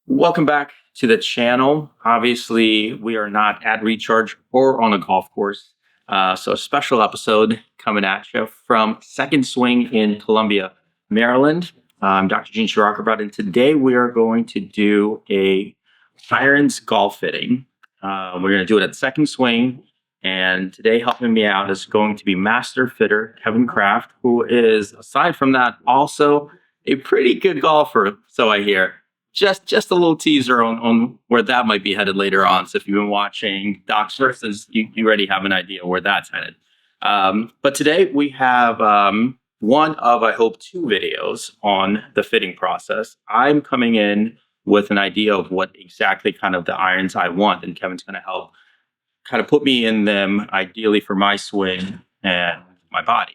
Welcome back to the channel. Obviously, we are not at Recharge or on a golf course. So a special episode coming at you from Second Swing in Columbia, Maryland. I'm Dr. Gene Shirakrabat, and today we are going to do a irons golf fitting. We're going to do it at Second Swing. And today helping me out is going to be Master Fitter Kevin Kraft, who is, aside from that, also a pretty good golfer, so I hear. Just a little teaser on where that might be headed later on. So if you've been watching Doc's Versus, you already have an idea where that's headed. But today we have one of, I hope, two videos on the fitting process. I'm coming in with an idea of what exactly kind of the irons I want, and Kevin's going to help kind of put me in them, ideally for my swing and my body.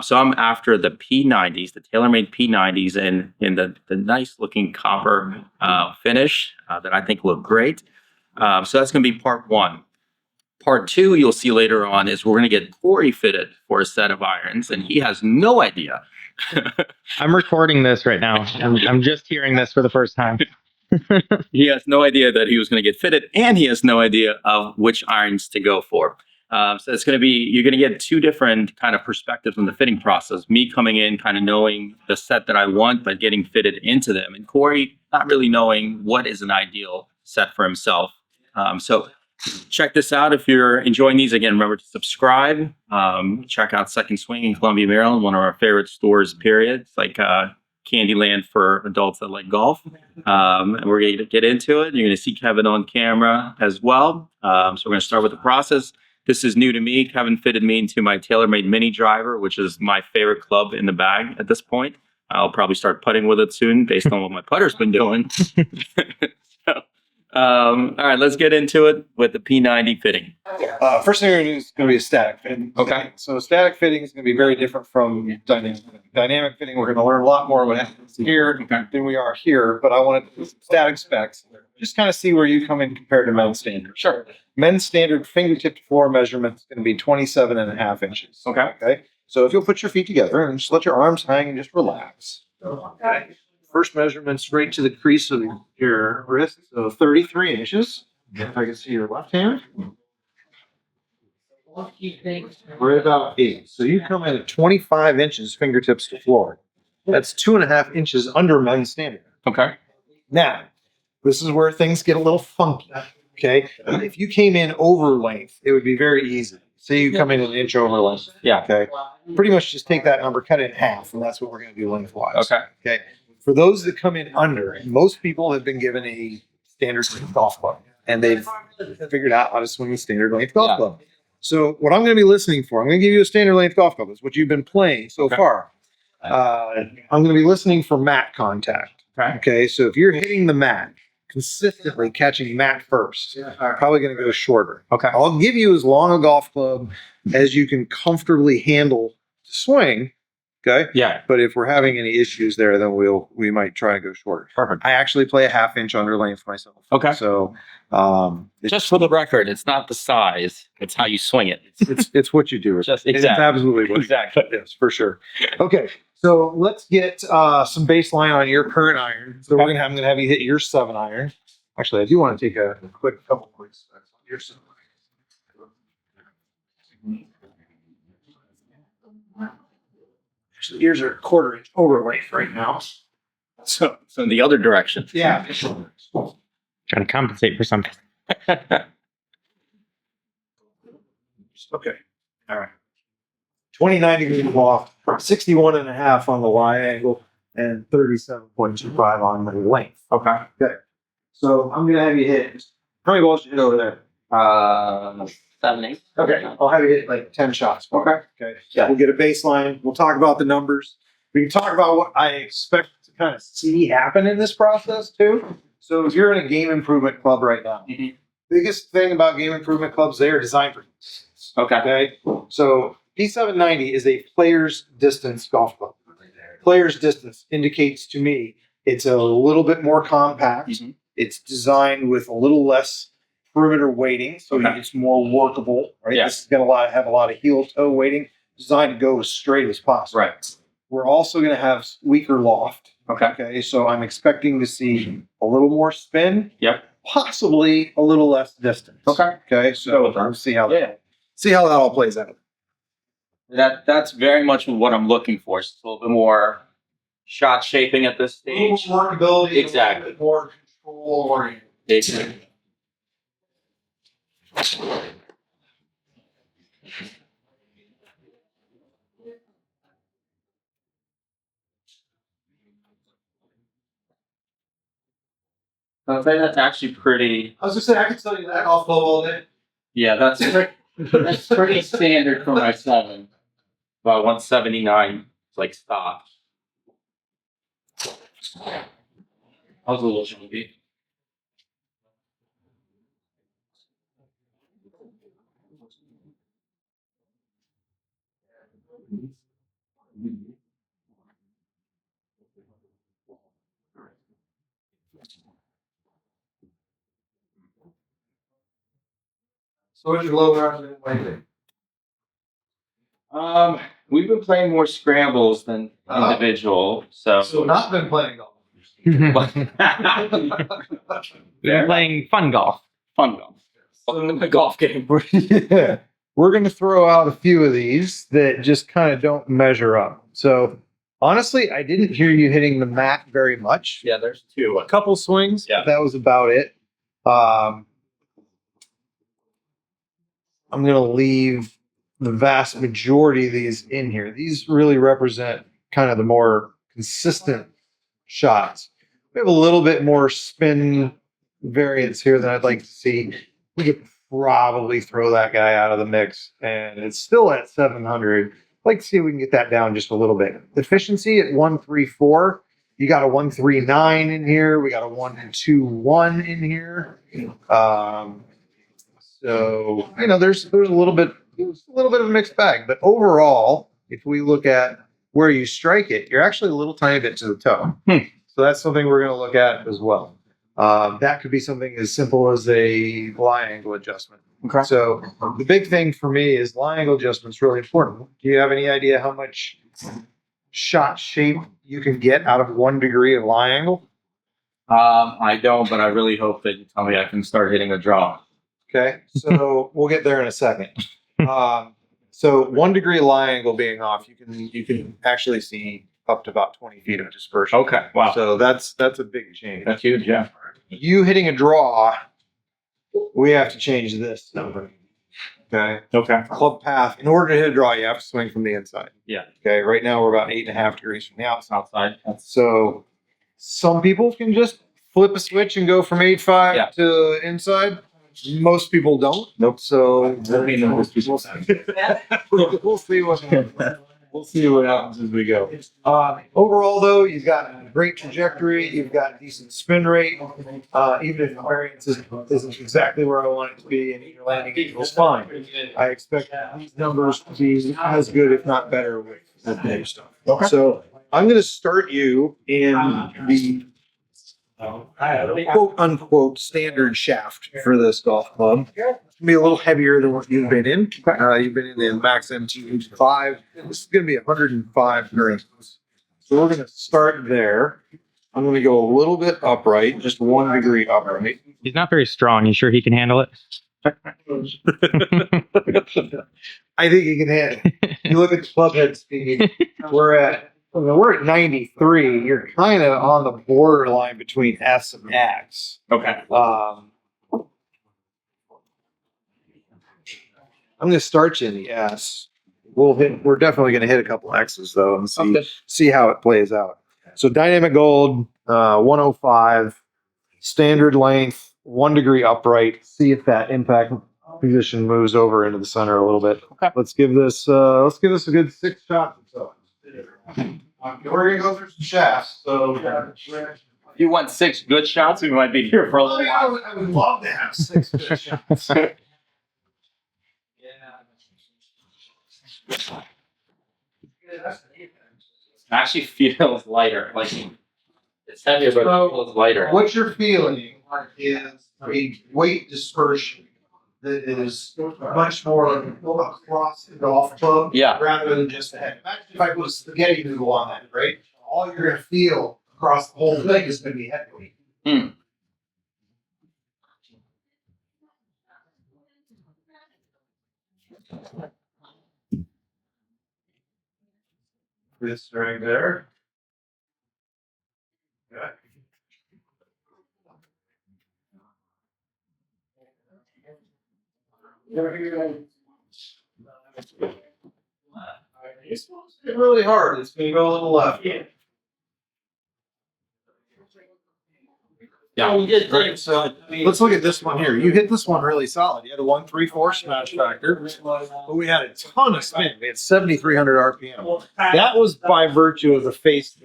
So I'm after the P90s, the Taylormade P90s, in the nice looking copper finish that I think look great. So that's going to be part one. Part two, you'll see later on, is we're going to get Corey fitted for a set of irons, and he has no idea. I'm recording this right now. I'm just hearing this for the first time. He has no idea that he was going to get fitted, and he has no idea of which irons to go for. So it's going to be, you're going to get two different kind of perspectives on the fitting process. Me coming in, kind of knowing the set that I want, but getting fitted into them. And Corey not really knowing what is an ideal set for himself. So check this out. If you're enjoying these, again, remember to subscribe. Check out Second Swing in Columbia, Maryland, one of our favorite stores, period. It's like Candyland for adults that like golf. And we're going to get into it. You're going to see Kevin on camera as well. So we're going to start with the process. This is new to me. Kevin fitted me into my Taylormade mini driver, which is my favorite club in the bag at this point. I'll probably start putting with it soon based on what my putter's been doing. All right, let's get into it with the P90 fitting. First thing we're going to do is going to be a static fitting. Okay. So static fitting is going to be very different from dynamic fitting. Dynamic fitting, we're going to learn a lot more what happens here than we are here, but I want to do static specs. Just kind of see where you come in compared to men's standard. Sure. Men's standard fingertip to floor measurement is going to be 27.5 inches. Okay. So if you'll put your feet together and just let your arms hang and just relax. Okay. First measurement straight to the crease of your wrist, so 33 inches. If I can see your left hand. We're at about 8. So you come in at 25 inches fingertips to floor. That's 2.5 inches under men's standard. Okay. Now, this is where things get a little funky. Okay. If you came in over length, it would be very easy. Say you come in an inch over length. Yeah. Okay. Pretty much just take that number, cut it in half, and that's what we're going to do lengthwise. Okay. Okay. For those that come in under, most people have been given a standard length golf club, and they've figured out how to swing a standard length golf club. So what I'm going to be listening for, I'm going to give you a standard length golf club. That's what you've been playing so far. I'm going to be listening for mat contact. Okay. So if you're hitting the mat, consistently catching mat first, probably going to go shorter. Okay. I'll give you as long a golf club as you can comfortably handle to swing. Okay. Yeah. But if we're having any issues there, then we might try to go shorter. Perfect. I actually play a 1/2 inch under length myself. Okay. So Just for the record, it's not the size; it's how you swing it. it's what you do. Just It's exactly. absolutely what Exactly. it is, for sure. Okay. So let's get some baseline on your current iron. So I'm going to have you hit your 7 iron. Actually, I do want to take a couple quick specs on your 7 iron. Actually, yours are 1/4 inch over length right now. So in the other direction. Yeah. Trying to compensate for something. Okay. All right. 29 degree loft, 61.5 on the Y angle, and 37.25 on the length. Okay. Okay. So I'm going to have you hit. How many balls did you hit over there? 7, 8. Okay. I'll have you hit like 10 shots. Okay. Yeah. We'll get a baseline. We'll talk about the numbers. We can talk about what I expect to kind of see happen in this process too. So if you're in a game improvement club right now, biggest thing about game improvement clubs, they are designed for distance. Okay. So P790 is a player's distance golf club. Player's distance indicates to me it's a little bit more compact. It's designed with a little less perimeter weighting, so it's more workable. Right. Yeah. This is going to have a lot of heel toe weighting, designed to go as straight as possible. Right. We're also going to have weaker loft. Okay. Okay, so I'm expecting to see a little more spin. Yep. Possibly a little less distance. Okay. Okay, Go so with that. we'll see how Yeah. that all plays out. That's very much what I'm looking for. It's a little bit more shot shaping at this A little stage. more workability, Exactly. a little bit more control oriented. Exactly. I'd say that's actually pretty. I was gonna say I could tell you that off club all day. Yeah, that's pretty standard for my 7. About 179, like stop. I was a little chunky. So what's your low round lately? We've been playing more scrambles than individual, so. So not been playing golf. We're playing fun golf. Fun golf. Welcome to my golf game. Yeah. We're going to throw out a few of these that just kind of don't measure up. So honestly, I didn't hear you hitting the mat very much. Yeah, there's 2. A couple swings. Yeah. That was about it. I'm going to leave the vast majority of these in here. These really represent kind of the more consistent shots. We have a little bit more spin variance here than I'd like to see. We could probably throw that guy out of the mix, and it's still at 700. I'd like to see if we can get that down just a little bit. Efficiency at 134. You got a 139 in here. We got a 121 in here. So there's a little bit of a mixed bag, but overall, if we look at where you strike it, you're actually a little tiny bit to the toe. So that's something we're going to look at as well. That could be something as simple as a lie angle adjustment. Okay. So the big thing for me is lie angle adjustment is really important. Do you have any idea how much shot shape you can get out of 1 degree of lie angle? I don't, but I really hope that you tell me I can start hitting a draw. Okay, so we'll get there in a second. So 1 degree lie angle being off, you can actually see up to about 20 feet of dispersion. Okay. Wow. So that's a big change. That's huge. Yeah. You hitting a draw, we have to change this number. Okay. Okay. Club path. In order to hit a draw, you have to swing from the inside. Yeah. Okay. Right now we're about 8.5 degrees from the outside. Outside. So some people can just flip a switch and go from 8.5 to inside. Most people don't. Nope. So We'll see. we'll see what happens as we go. Overall, though, you've got a great trajectory. You've got a decent spin rate. Even if the variance isn't exactly where I want it to be, and your landing is fine. I expect these numbers to be as good, if not better, with the big stuff. Okay. So I'm going to start you in the quote unquote standard shaft for this golf club. It's gonna be a little heavier than what you've been in. You've been in the Max MT5. This is gonna be 105 grams. So we're gonna start there. I'm gonna go a little bit upright, just 1 degree upright. He's not very strong. You sure he can handle it? I think you can handle it. You look at the club head speed. We're at 93. You're kind of on the borderline between S and X. Okay. I'm going to start you in the S. We're definitely going to hit a couple X's though and see how it plays out. So dynamic gold, 105, standard length, 1 degree upright. See if that impact position moves over into the center a little bit. Okay. Let's give this a good 6 shots or so. We're gonna go through some shafts. So If you want 6 good shots, we might be here for a little while. I would love to have 6 good shots. Actually feels lighter. Like it's heavier, but it feels lighter. What you're feeling is a weight dispersion that is much more across the golf club, Yeah. rather than just the head. Imagine if I put a spaghetti noodle on that, right? All you're gonna feel across the whole thing is going to be heavy. This right there. Okay. It's really hard. It's going to go a little left. Yeah. Right, so let's look at this one here. You hit this one really solid. You had a 134 smash factor, but we had a ton of spin. We had 7,300 RPM. That was by virtue of the face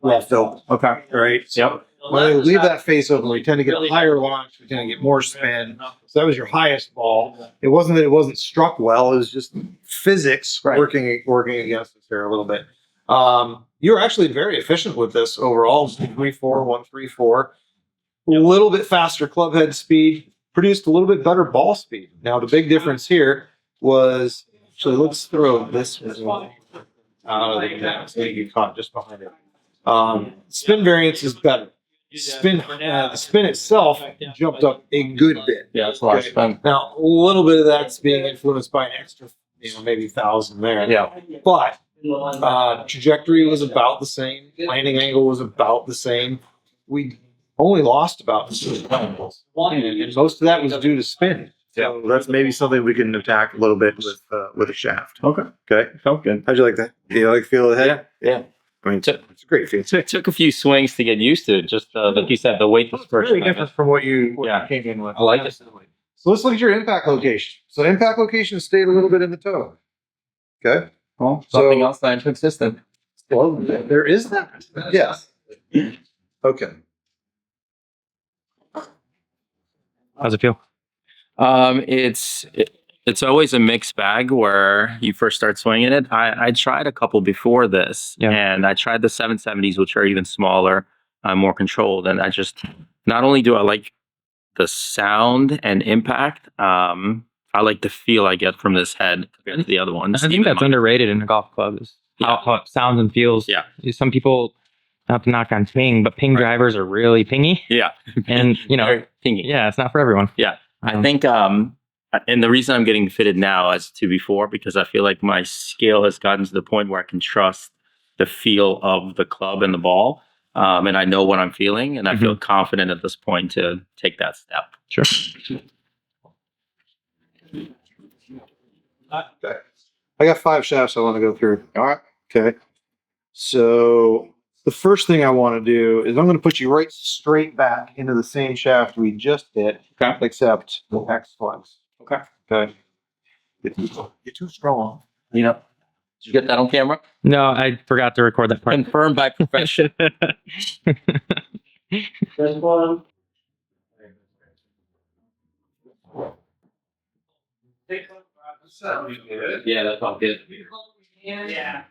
left open. Okay. Right? Yep. When we leave that face open, we tend to get a higher launch. We tend to get more spin. So that was your highest ball. It wasn't that it wasn't struck well. It was just physics working against us there a little bit. You were actually very efficient with this overall. 134, 134. A little bit faster club head speed, produced a little bit better ball speed. Now the big difference here was, actually let's throw this one out of the net. So you get caught just behind it. Spin variance is better. The spin itself jumped up a good bit. Yeah, it's a lot of fun. Now a little bit of that's being influenced by an extra, maybe 1,000 there. Yeah. But trajectory was about the same. Landing angle was about the same. We only lost about and most of that was due to spin. So that's maybe something we can attack a little bit with a shaft. Okay. Okay. Felt good. How'd you like that? Do you like the feel of the head? Yeah. I mean, it's a great feel. Took a few swings to get used to it. Just like you said, the weight was It's very different from what you Yeah. came in with. I like it. So let's look at your impact location. So impact location stayed a little bit in the toe. Okay. Well, So- something else that's consistent. Well, there is that. Yes. Okay. How's it feel? It's always a mixed bag where you first start swinging it. I tried a couple before this, Yeah. and I tried the 770s, which are even smaller, more controlled, and I just not only do I like the sound and impact, I like the feel I get from this head compared to the other ones. I think that's underrated in a golf club is how it sounds and feels. Yeah. Some people, not to knock on ping, but ping drivers are really pingy. Yeah, And, Very pingy. yeah, it's not for everyone. Yeah. I think, and the reason I'm getting fitted now as to before, because I feel like my skill has gotten to the point where I can trust the feel of the club and the ball. And I know what I'm feeling, and I feel confident at this point to take that step. Sure. Okay. I got 5 shafts I want to go through. All right. Okay. So the first thing I want to do is I'm going to put you right straight back into the same shaft we just hit, except X flex. Okay. Okay. You're too strong. You know, did you get that on camera? No, I forgot to record that part. Confirmed by professional. Yeah, that's all good. Yeah.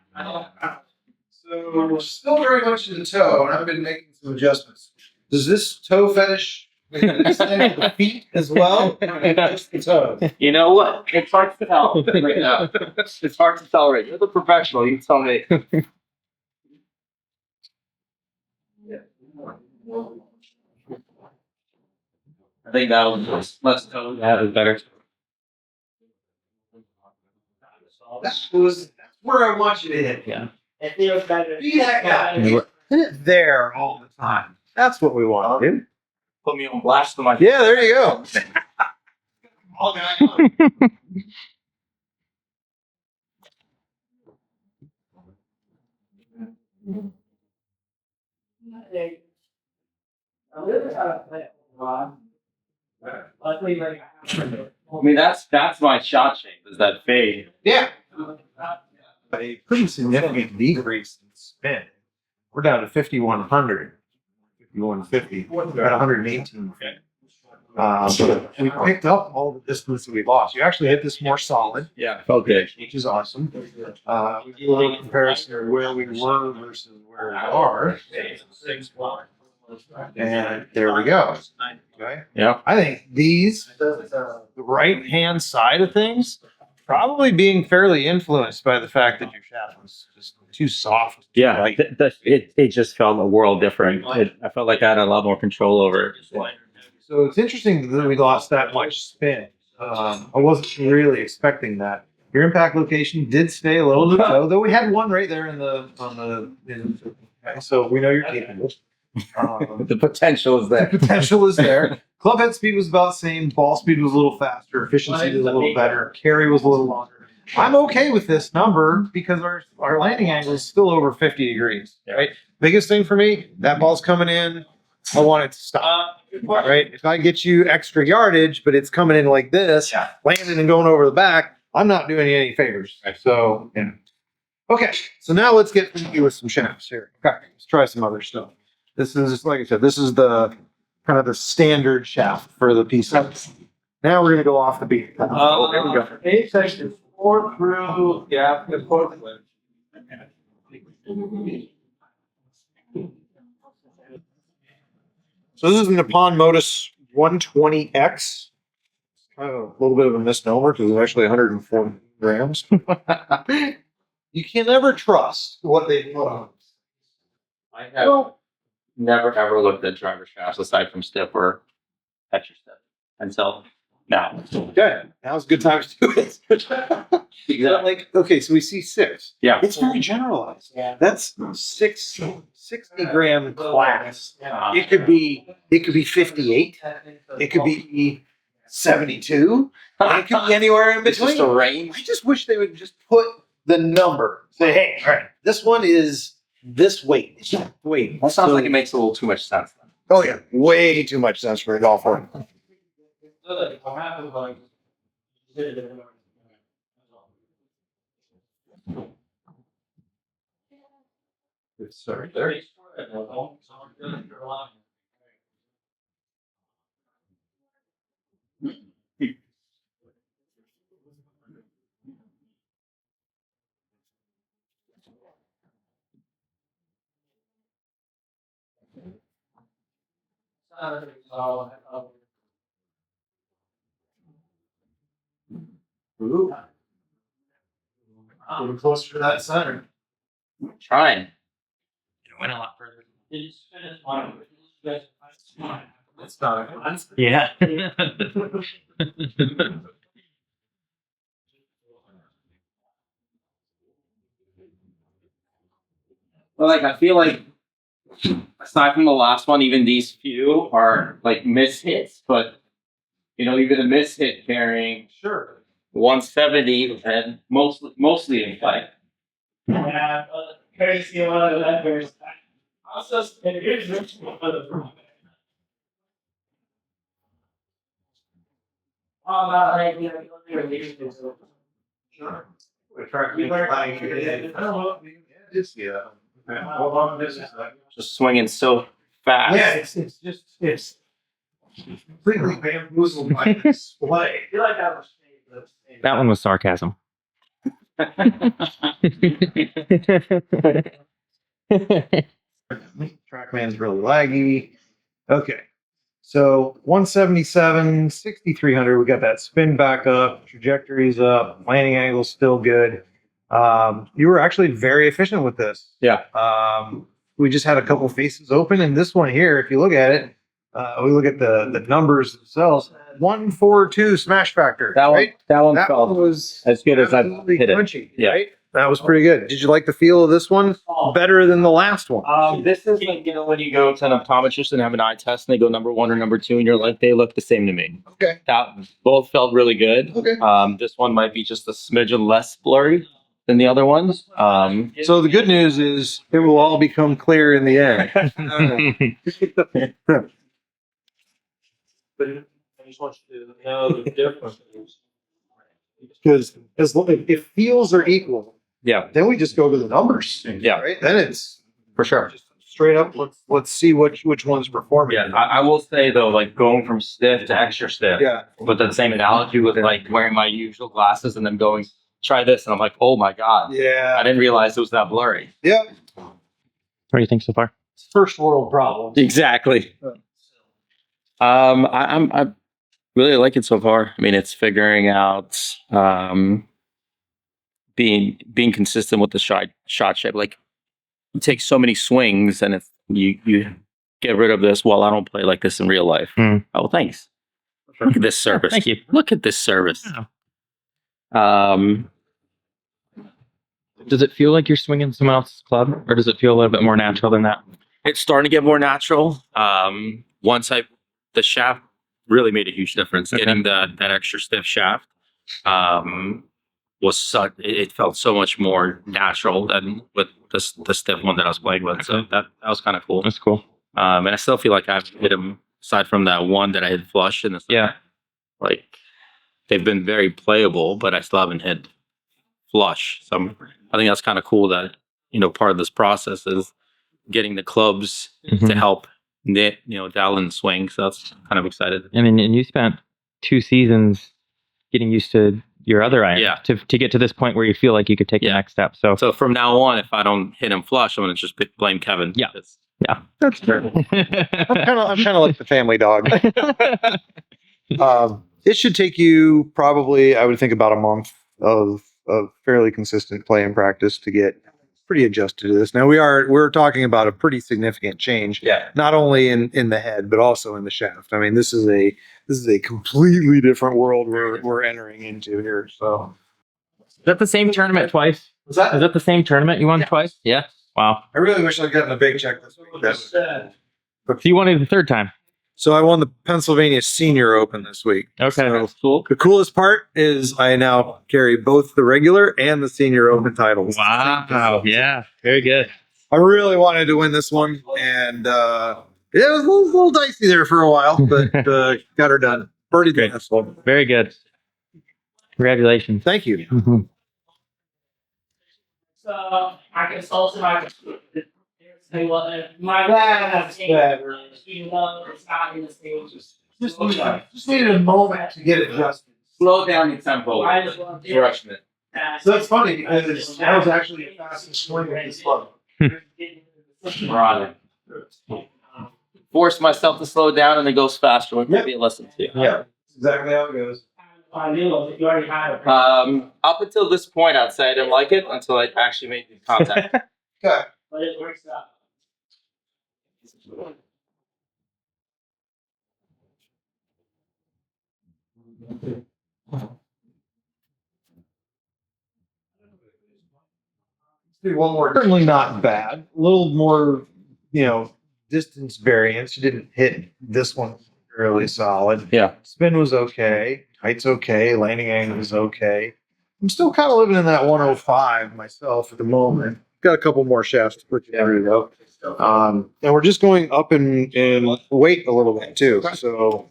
So we're still very much in the toe, and I've been making some adjustments. Does this toe fetish extend to the feet as well? Or just the toes? You know what? It's hard to tell right now. It's hard to tell right. You're the professional. You tell me. I think that was less tone. That was better. That's where I want you to hit. Yeah. It feels better. Be that guy. Hit it there all the time. That's what we want, dude. Put me on blast to my. Yeah, there you go. All guy on. I mean, that's my shot shape. Is that fade? Yeah. A pretty significant decrease in spin. We're down to 5,100. 5,150. We're at 118 feet. We picked up all the distance that we lost. You actually hit this more solid, Yeah. Okay. which is awesome. We do a little comparison of where we were versus where we are. And there we go. Okay. Yeah. I think these, the right hand side of things, probably being fairly influenced by the fact that your shaft was just too soft. Yeah, Right. it just felt a world different. I felt like I had a lot more control over it. So it's interesting that we lost that much spin. I wasn't really expecting that. Your impact location did stay a little bit low, though we had one right there so we know you're capable. The potential is The there. potential is there. Club head speed was about the same. Ball speed was a little faster. Efficiency was a little better. Carry was a little longer. I'm okay with this number because our landing angle is still over 50 degrees. Right. Biggest thing for me, that ball's coming in. I want it to stop. Right. If I get you extra yardage, but it's coming in like this, landing and going over the back, I'm not doing you any favors. So yeah. Okay. So now let's get you with some shafts here. Okay. Let's try some other stuff. This is, like I said, this is the kind of the standard shaft for the P7. Now we're going to go off the beat. Here we go. A section 4 through, the fourth one. So this is an Nippon Modus 120X. Kind of a little bit of a misnomer because it's actually 140 grams. You can never trust what they put on. I have never ever looked at driver shafts aside from stiff or extra stiff until now. Okay, now's a good time to do it. Exactly. Like, okay, so we see 6. Yeah. It's very generalized. Yeah. That's 60 gram class. It could be 58. It could be 72. It could be anywhere in It's between. just a range. I just wish they would just put the number. Say, hey, all right, this one is this weight. It's that weight. That sounds like it makes a little too much sense. Oh yeah, way too much sense for a golfer. Sorry. Ooh. Getting closer to that center. Trying. Went a lot further. It's not. Yeah. Well, like I feel like aside from the last one, even these few are like miss hits, but even a miss hit carrying Sure. 170 and mostly in play. Yeah, crazy one of that verse. Also, here's Rich for the Sure. We're trying to I don't know. Just yeah. Hold on. This is like. Just swinging so fast. Yeah, it's completely bamboozled by display. I feel like that was That one was sarcasm. TrackMan's really laggy. Okay. So 177, 6,300. We got that spin back up, trajectory's up, landing angle's still good. You were actually very efficient with this. Yeah. We just had a couple faces open, and this one here, if you look at it, we look at the numbers themselves. 142 smash factor. That one, right? that one That felt one was as good as I've absolutely hit it. crunchy. Yeah. Right? That was pretty good. Did you like the feel of this one better than the last one? This is like, when you go to an optometrist and have an eye test and they go number 1 or number 2 and you're like, they look the same to me. Okay. That both felt really good. Okay. This one might be just a smidgen less blurry than the other ones. So the good news is it will all become clear in the end. But I just want you to know the difference. Because as long if feels are equal, Yeah, then we just go to the numbers. Yeah. Right. Then it's for sure. just straight up. Let's see which one's performing. Yeah, I will say though, like going from stiff to extra stiff. Yeah. But that same analogy with like wearing my usual glasses and then going, try this, and I'm like, oh my god, I Yeah. didn't realize it was that blurry. Yeah. What do you think so far? First world problems. Exactly. I really like it so far. I mean, it's figuring out being consistent with the shot shape. Like you take so many swings, and if you get rid of this, well, I don't play like this in real life. Oh, thanks. Look at this service. Thank you. Look at this service. Does it feel like you're swinging someone else's club, or does it feel a little bit more natural than that? It's starting to get more natural. The shaft really made a huge difference. Okay. Getting that extra stiff shaft it felt so much more natural than with the stiff one that I was playing with. So that was kind of cool. That's cool. And I still feel like I've hit him aside from that one that I hit flush in the Yeah. like they've been very playable, but I still haven't hit flush. So I think that's kind of cool that, part of this process is getting the clubs to help knit, dial in the swing. So that's kind of excited. I mean, and you spent 2 seasons getting used to your other iron to get to this point where you feel like you could take the next step. So from now on, if I don't hit him flush, I'm going to just blame Kevin. Yeah. Yeah. That's fair. I'm kind of like the family dog. It should take you probably, I would think, about a month of fairly consistent play and practice to get pretty adjusted to this. Now we're talking about a pretty significant change, not only in the head but also in the shaft. I mean, this is a completely different world we're entering into here. So, is that the same tournament twice? was that? Is that the same tournament you won twice? Yeah. Wow. I really wish I'd gotten a big check this week. So you won it the third time. So I won the Pennsylvania Senior Open this week. Okay. So That's cool. the coolest part is I now carry both the regular and the Senior Open titles. Wow. Yeah. Very good. I really wanted to win this one, and it was a little dicey there for a while, but got her done. Birdie Great. this one. Very good. Congratulations. Thank you. Mhm. So I consulted my say what my dad you know it's not in the stages. Just needed a moment to get it adjusted. Slow down the tempo. I just want to Rushing it. So it's funny because that was actually a fastest swing of this club. We're on it. Force myself to slow down, and it goes faster. It might be a lesson too. Yeah, exactly how it goes. I knew you already had it. Up until this point, I'd say I didn't like it until I actually made the contact. Okay. But it works out. Do one more. Certainly not bad. A little more, distance variance. You didn't hit this one really solid. Yeah. Spin was okay. Height's okay. Landing angle was okay. I'm still kind of living in that 105 myself at the moment. Got a couple more shafts to put you through though. And we're just going up in weight a little bit too. So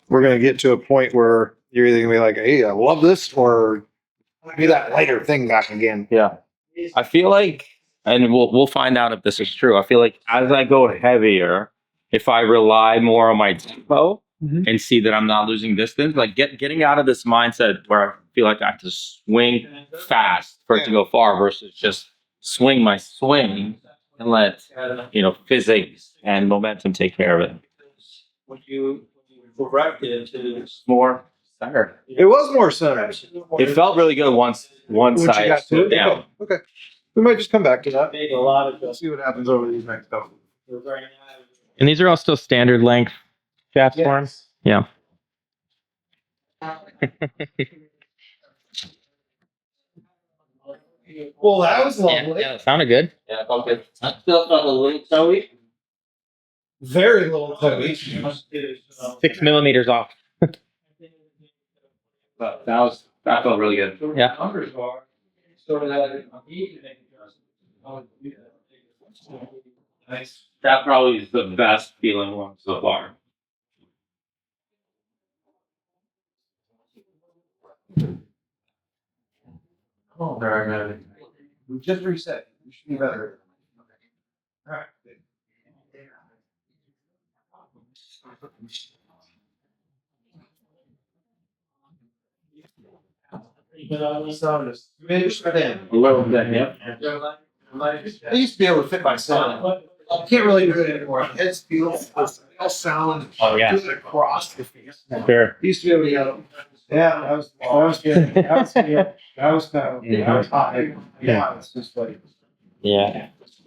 we're going to get to a point where you're either going to be like, hey, I love this, or be that lighter thing back again. Yeah. I feel like, and we'll find out if this is true. I feel like as I go heavier, if I rely more on my tempo and see that I'm not losing distance, like getting out of this mindset where I feel like I have to swing fast for it to go far versus just swing my swing and let physics and momentum take care of it. When you corrected to more center, It was more center. it felt really good once Once you side got to slowed it. down. Okay. We might just come back to that. Made a lot of See what happens over these next couple. And these are all still standard length shaft forms? Yeah. Well, that was lovely. Yeah, it sounded good. Yeah, it felt good. I still felt a little toey. Very little heavy. 6 millimeters off. But that felt really good. Yeah. Numbers are sort of that. Nice. That probably is the best feeling one so far. Oh, very good. We just reset. We should be better. All right. Sound is finished then. A little bit, yeah. I used to be able to fit my sound. I can't really do it anymore. Heads feel. all sound yeah. across the face. Sure. Used to be able to yell. Yeah, that was good. That was hot. Yeah, it's just like. Yeah. It's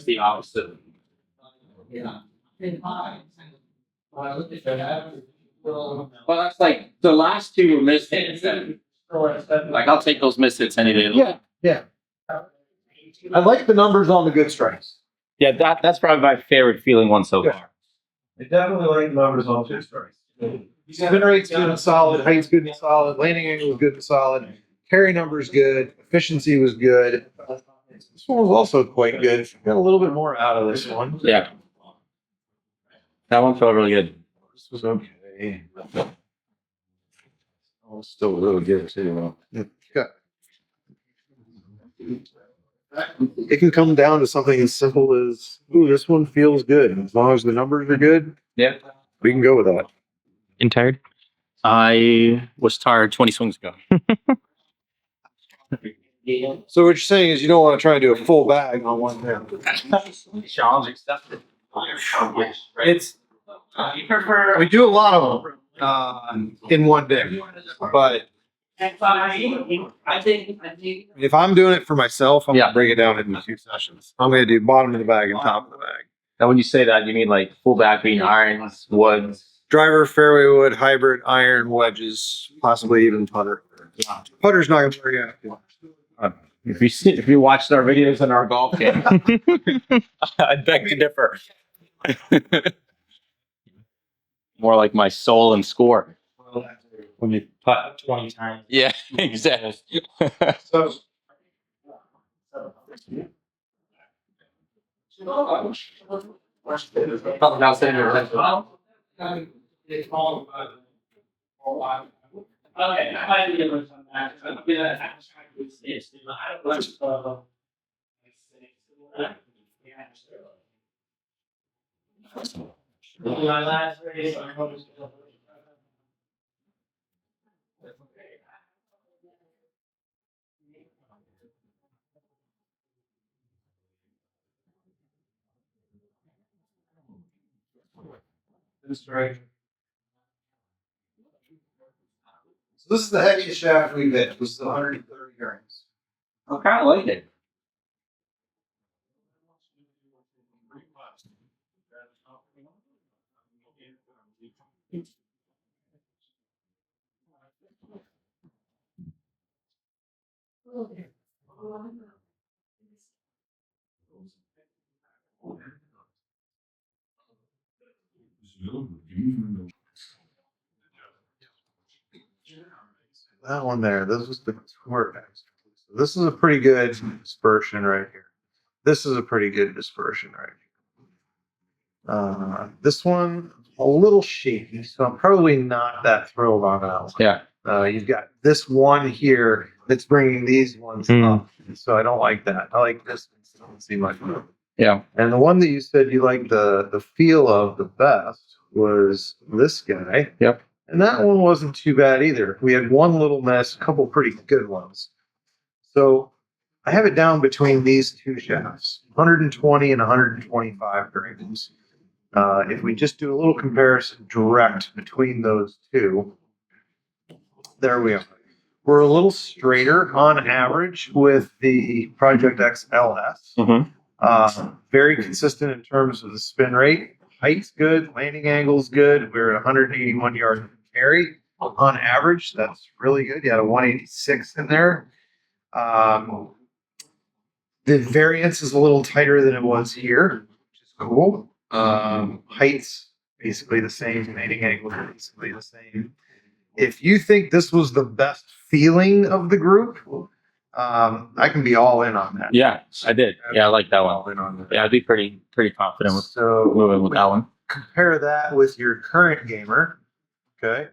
the opposite. Yeah. Well, that's like the last two were misfits. Like I'll take those misfits any day. Yeah. I like the numbers on the good strikes. Yeah, that's probably my favorite feeling one so Yeah. far. I definitely like the numbers on good strikes. Spin rate's good and solid, height's good and solid, landing angle was good and solid, carry number's good, efficiency was good. This one was also quite good. Got a little bit more out of this one. Yeah. That one felt really good. This was okay. Oh, still really good too. It can come down to something as simple as, ooh, this one feels good. As long as the numbers are good, Yeah. we can go with that. And tired? I was tired 20 swings ago. So what you're saying is you don't want to try and do a full bag on one hand. Challenge accepted. It's You prefer. we do a lot of them in one day, but I think. if I'm doing it for myself, I'm Yeah. gonna break it down into 2 sessions. I'm gonna do bottom of the bag and top of the bag. Now, when you say that, you mean like full back being irons, woods. Driver, fairway wood, hybrid, iron, wedges, possibly even putter. Putter's not gonna worry out. If you watched our videos on our golf game, I'd beg to differ. More like my soul and score. When you putt 20 times. Yeah, exactly. So Okay, I might be able to come back. I'm gonna have to try to do this. I don't know. My last race, I hope. this is the heaviest shaft we've hit. This is 130 grams. I kind of like it. That one there, this was the tour. This is a pretty good dispersion right here. This is a pretty good dispersion right here. This one, a little shaky, so I'm probably not that thrilled on that one. Yeah. You've got this one here that's bringing these ones up, so I don't like that. I like this consistency much more. Yeah. And the one that you said you liked the feel of the best was this guy. Yep. And that one wasn't too bad either. We had one little mess, a couple pretty good ones. So I have it down between these two shafts, 120 and 125 grams. If we just do a little comparison direct between those two, there we are. We're a little straighter on average with the Project X LS. Mm-hmm. Very consistent in terms of the spin rate. Height's good, landing angle's good. We're at 181 yards per carry on average. That's really good. You had a 186 in there. The variance is a little tighter than it was here, which is cool. Height's basically the same. Landing angle is basically the same. If you think this was the best feeling of the group, I can be all in on that. Yeah, I did. Yeah, I like that one. All in on that. Yeah, I'd be pretty confident with So moving with that one. compare that with your current gamer, okay?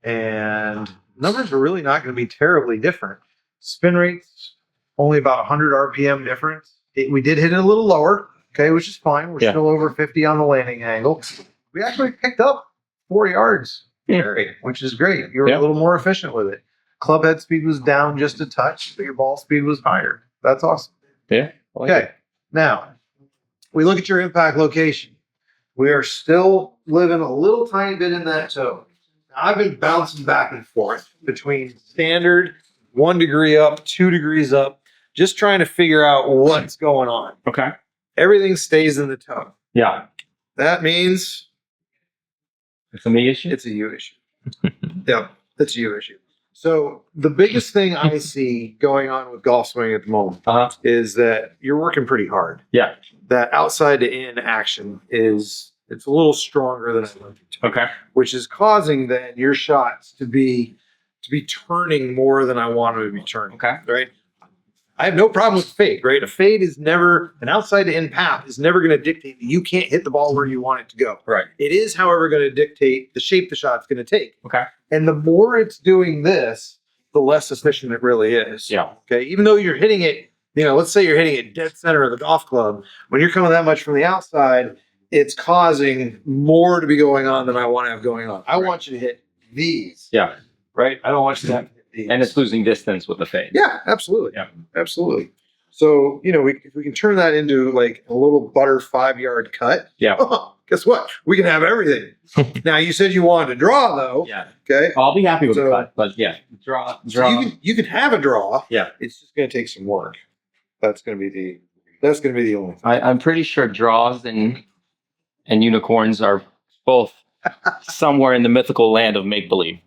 And numbers are really not going to be terribly different. Spin rates only about 100 RPM difference. We did hit it a little lower, okay, which is fine. We're still over 50 on the landing angle. We actually picked up 4 yards, which is great. You were a little more efficient with it. Club head speed was down just a touch, but your ball speed was higher. That's awesome. Yeah. Okay, now we look at your impact location. We are still living a little tiny bit in that toe. I've been bouncing back and forth between standard 1 degree up, 2 degrees up, just trying to figure out what's going on. Okay. Everything stays in the toe. Yeah. That means It's a me issue? it's a you issue. Yep, it's a you issue. So the biggest thing I see going on with golf swing at the moment is that you're working pretty hard. Yeah. That outside to in action it's a little stronger than I want it to. Okay. Which is causing then your shots to be turning more than I want them to be turning. Okay. Right. I have no problem with fade, right? A fade is never, an outside to in path is never going to dictate that you can't hit the ball where you want it to go. Right. It is, however, going to dictate the shape the shot's going to take. Okay. And the more it's doing this, the less efficient it really is. Yeah. Okay. Even though you're hitting it, let's say you're hitting it dead center of the golf club, when you're coming that much from the outside, it's causing more to be going on than I want to have going on. I want you to hit these. Yeah. Right. I don't want you to have to hit these. And it's losing distance with the fade. Yeah, absolutely. Yeah. Absolutely. So, if we can turn that into like a little butter 5-yard cut. Yeah. Guess what? We can have everything. Now, you said you wanted to draw though. Yeah. Okay. I'll be happy with So- the cut, but yeah. Draw. So you can have a draw. Yeah. It's just going to take some work. That's going to be the only thing. I'm pretty sure draws and unicorns are both somewhere in the mythical land of make believe.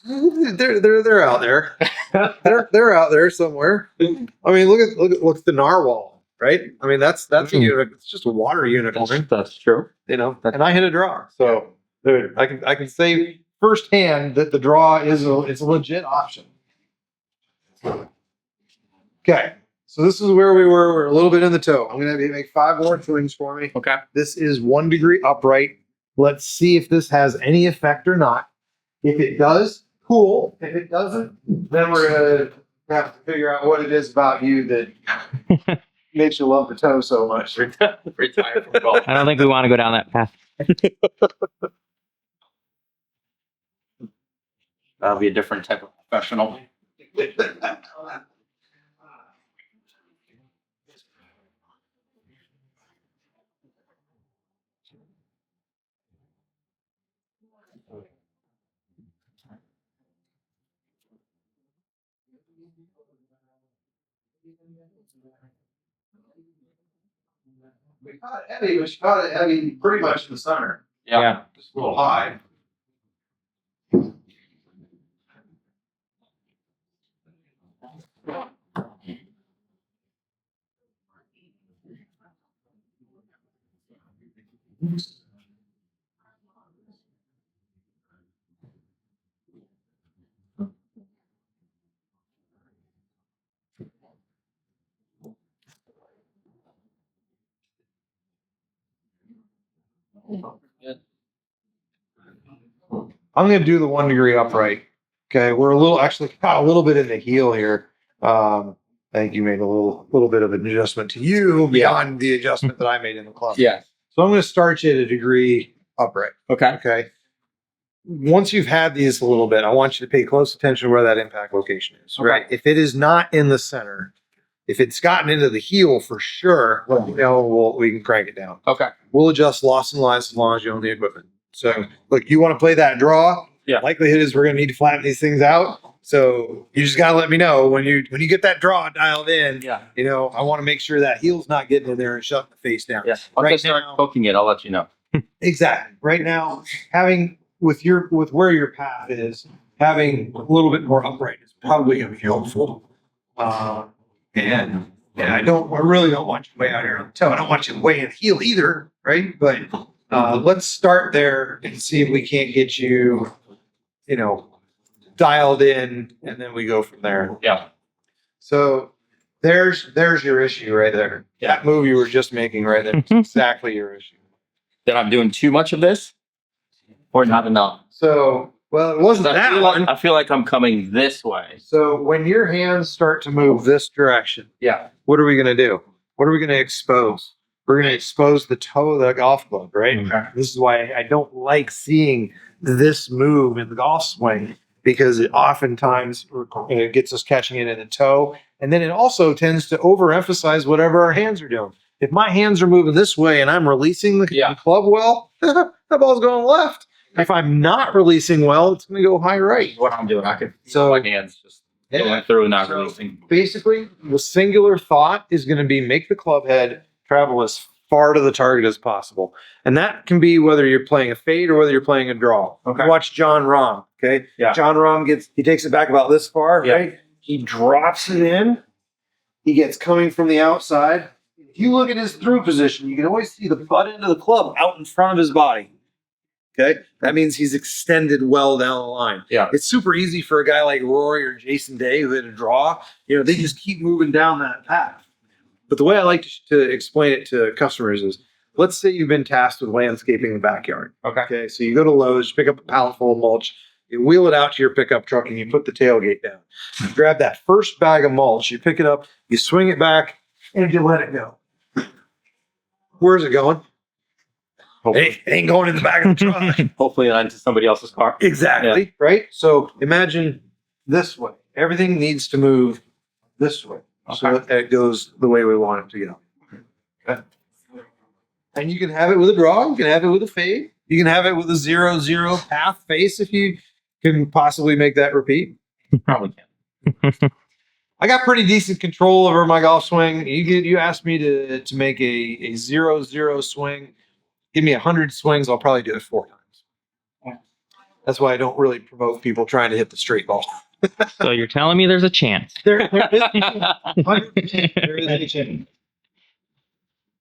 They're out there. they're out there somewhere. I mean, look at the narwhal, right? I mean, that's a unicorn. It's just a water unicorn, That's true. And I hit a draw. So dude, I can say firsthand that the draw it's a legit option. Okay. So this is where we were. We're a little bit in the toe. I'm going to have you make 5 more swings for me. Okay. This is 1 degree upright. Let's see if this has any effect or not. If it does, cool. If it doesn't, then we're going to have to figure out what it is about you that makes you love the toe so much. Retire from golf. I don't think we want to go down that path. That'll be a different type of professional. We caught it heavy, but she caught it heavy pretty much in the center. Yeah. Just a little high. I'm going to do the 1 degree upright. Okay, we're got a little bit in the heel here. I think you made a little bit of an adjustment to you beyond the adjustment that I made in the club. Yeah. So I'm going to start you at a degree upright. Okay. Okay. Once you've had these a little bit, I want you to pay close attention to where that impact location is. Okay. Right. If it is not in the center, if it's gotten into the heel for sure, we can crank it down. Okay. We'll adjust loss and lies as long as you own the equipment. So, look, you want to play that draw? Yeah. Likelihood is we're going to need to flatten these things out. So you just got to let me know when you get that draw dialed in. Yeah. I want to make sure that heel's not getting in there and shutting the face down. Yeah. Once I start poking it, I'll let you know. Exactly. Right now, having with where your path is, having a little bit more upright is probably going to be helpful. And I really don't want you way out here on the toe. I don't want you way in the heel either, right? But let's start there and see if we can't get you, dialed in, and then we go from there. Yeah. So there's your issue right there. Yeah. That move you were just making right there is exactly your issue. That I'm doing too much of this, or not enough. So, well, it wasn't that one. I feel like I'm coming this way. So when your hands start to move this direction, Yeah. what are we going to do? What are we going to expose? We're going to expose the toe of the golf club, right? Okay. This is why I don't like seeing this move in the golf swing, because it oftentimes gets us catching it in the toe. And then it also tends to overemphasize whatever our hands are doing. if my hands are moving this way and I'm releasing the club well, that ball's going left. If I'm not releasing well, it's going to go high right. What I'm doing, I could feel my hands just going through and not releasing. Basically, the singular thought is going to be make the club head travel as far to the target as possible. And that can be whether you're playing a fade or whether you're playing a draw. Okay. Watch John Rahm, okay? Yeah. John Rahm he takes it back about this far, right? He drops it in. He gets coming from the outside. If you look at his through position, you can always see the butt end of the club out in front of his body. Okay, that means he's extended well down the line. Yeah. It's super easy for a guy like Rory or Jason Day who hit a draw. You know, they just keep moving down that path. But the way I like to explain it to customers is, let's say you've been tasked with landscaping the backyard. Okay. So you go to Lowe's, you pick up a pallet full of mulch, you wheel it out to your pickup truck, and you put the tailgate down. You grab that first bag of mulch, you pick it up, you swing it back, and you let it go. Where's it going? It ain't going in the back of the truck. Hopefully not into somebody else's car. Exactly. Right? So imagine this way. Everything needs to move this way. So that it goes the way we want it to go. Okay. And you can have it with a draw. You can have it with a fade. You can have it with a 0-0 path face if you can possibly make that repeat. Probably can. I got pretty decent control over my golf swing. You asked me to make a 0-0 swing. Give me 100 swings, I'll probably do it 4 times. That's why I don't really promote people trying to hit the straight ball. So you're telling me there's a chance. There is 100%. There is a chance.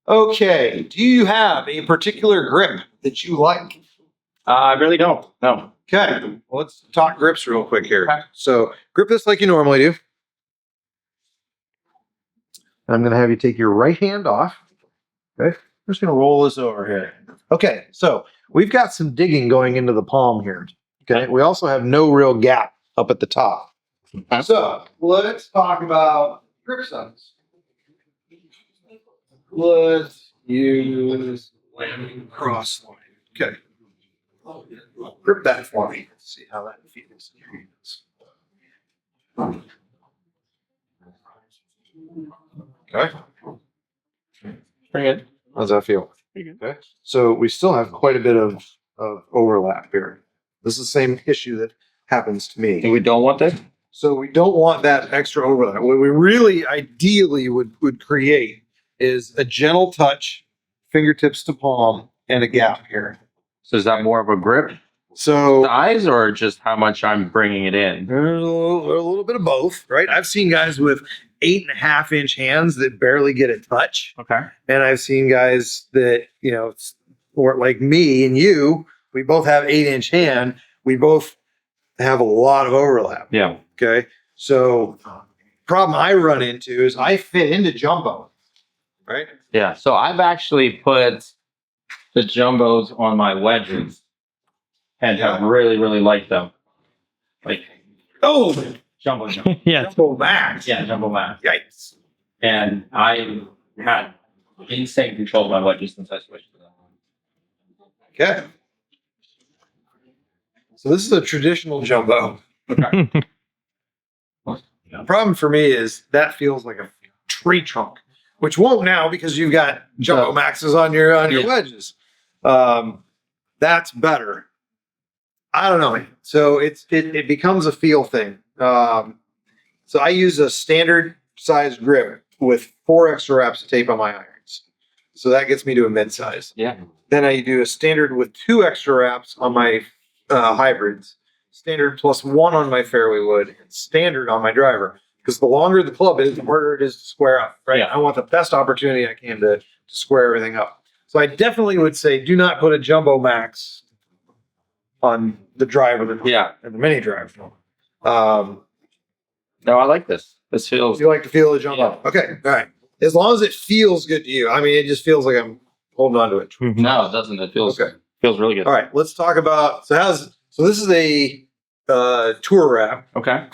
Okay. Do you have a particular grip that you like? I really don't. No. Okay. Well, let's talk grips real quick here. Okay. So grip this like you normally do. I'm going to have you take your right hand off. Okay. I'm just going to roll this over here. Okay. So we've got some digging going into the palm here. Okay. We also have no real gap up at the top. So let's talk about grip size. Let's use cross line. Okay. Grip that for me. Let's see how that feels in your hands. Okay. Pretty good. How's that feel? Okay. So we still have quite a bit of overlap here. This is the same issue that happens to me. And we don't want that? So we don't want that extra overlap. What we really ideally would create is a gentle touch, fingertips to palm, and a gap here. So is that more of a grip So size or just how much I'm bringing it in? there's a little bit of both, right? I've seen guys with 8.5-inch hands that barely get a touch. Okay. And I've seen guys that, you know, or like me and you, we both have 8-inch hand. We both have a lot of overlap. Yeah. Okay. So problem I run into is I fit into jumbo, right? Yeah. So I've actually put the jumbos on my wedges and have really, really liked them. Like jumbo. Yeah. Jumbo max. Yeah, jumbo max. Yikes. And I had insane control of my wedges since I switched to them. Okay. So this is a traditional jumbo. Okay. The problem for me is that feels like a tree trunk, which won't now because you've got jumbo maxes on your wedges. That's better. I don't know. So it becomes a feel thing. So I use a standard size grip with 4 extra wraps of tape on my irons. So that gets me to a mid size. Yeah. Then I do a standard with 2 extra wraps on my hybrids. Standard plus 1 on my fairway wood, and standard on my driver. Because the longer the club is, the harder it is to square up. Right? Yeah. I want the best opportunity I can to square everything up. So I definitely would say do not put a jumbo max on the driver and the mini drive. No, I like this. This feels. You like to feel the jumbo? Yeah. Okay, all right. As long as it feels good to you. I mean, it just feels like I'm holding on to it. No, it doesn't. It feels feels really good. All right, let's talk about. So this is a tour wrap. Okay.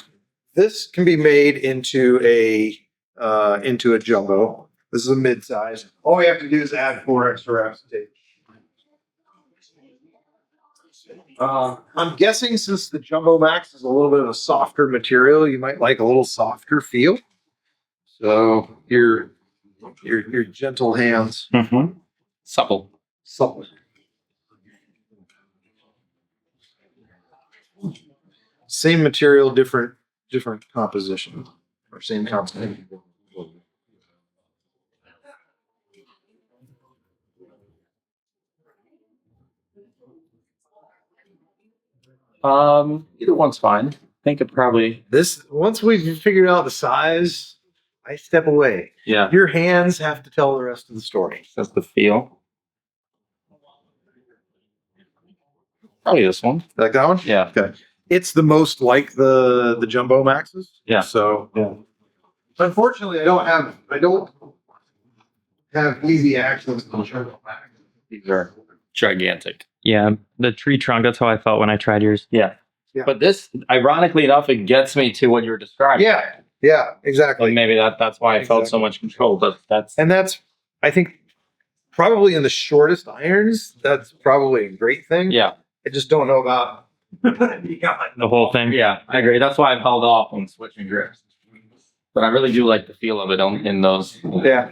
This can be made into a jumbo. This is a mid-size. All we have to do is add 4 extra wraps of tape. I'm guessing since the Jumbo Max is a little bit of a softer material, you might like a little softer feel. So your your gentle hands. Mm-hmm. Supple. Supple. Same material, different composition, or same composition. Either one's fine. I think it probably. This once we've figured out the size, I step away. Yeah. Your hands have to tell the rest of the story. That's the feel. Probably this one. Like that one? Yeah. Okay. It's the most like the Jumbo Maxes. Yeah. So yeah. Unfortunately, I don't have easy access to the Jumbo Max. These are gigantic. Yeah, the tree trunk. That's how I felt when I tried yours. Yeah. Yeah. But this, ironically enough, it gets me to what you're describing. Yeah. Yeah. Exactly. Like maybe that's why I felt so much control. But that's I think probably in the shortest irons, that's probably a great thing. yeah. I just don't know about The whole thing. Yeah, I agree. That's why I've held off on switching grips. But I really do like the feel of it in those. Yeah.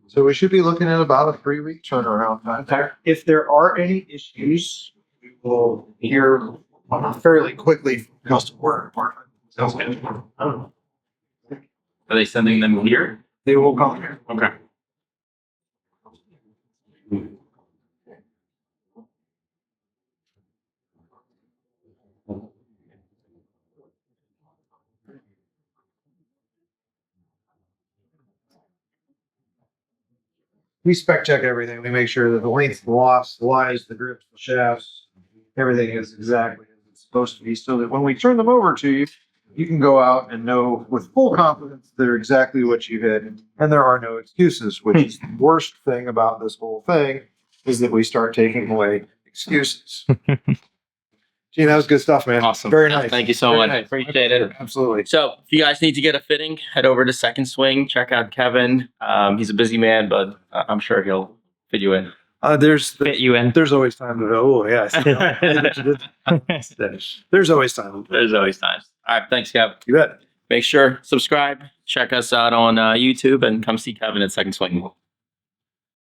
So we should be looking at about a 3-week turnaround time there. If there are any issues, we will hear fairly quickly from the customer work department. Sounds good. I don't know. Are they sending them here? They will come here. Okay. We spec check everything. We make sure that the length, the lofts, the lies, the grips, the shafts, everything is exactly as it's supposed to be, so that when we turn them over to you, you can go out and know with full confidence they're exactly what you hit, and there are no excuses, which is the worst thing about this whole thing, is that we start taking away excuses. Gee, that was good stuff, man. Awesome. Very nice. Thank you so Very much. nice. Appreciate it. Absolutely. So if you guys need to get a fitting, head over to Second Swing. Check out Kevin. He's a busy man, but I'm sure he'll fit you in. Fit you in. There's always time to go. Oh, yeah. There's always time. There's always times. All right. Thanks, Kev. You bet. Make sure subscribe. Check us out on YouTube and come see Kevin at Second Swing.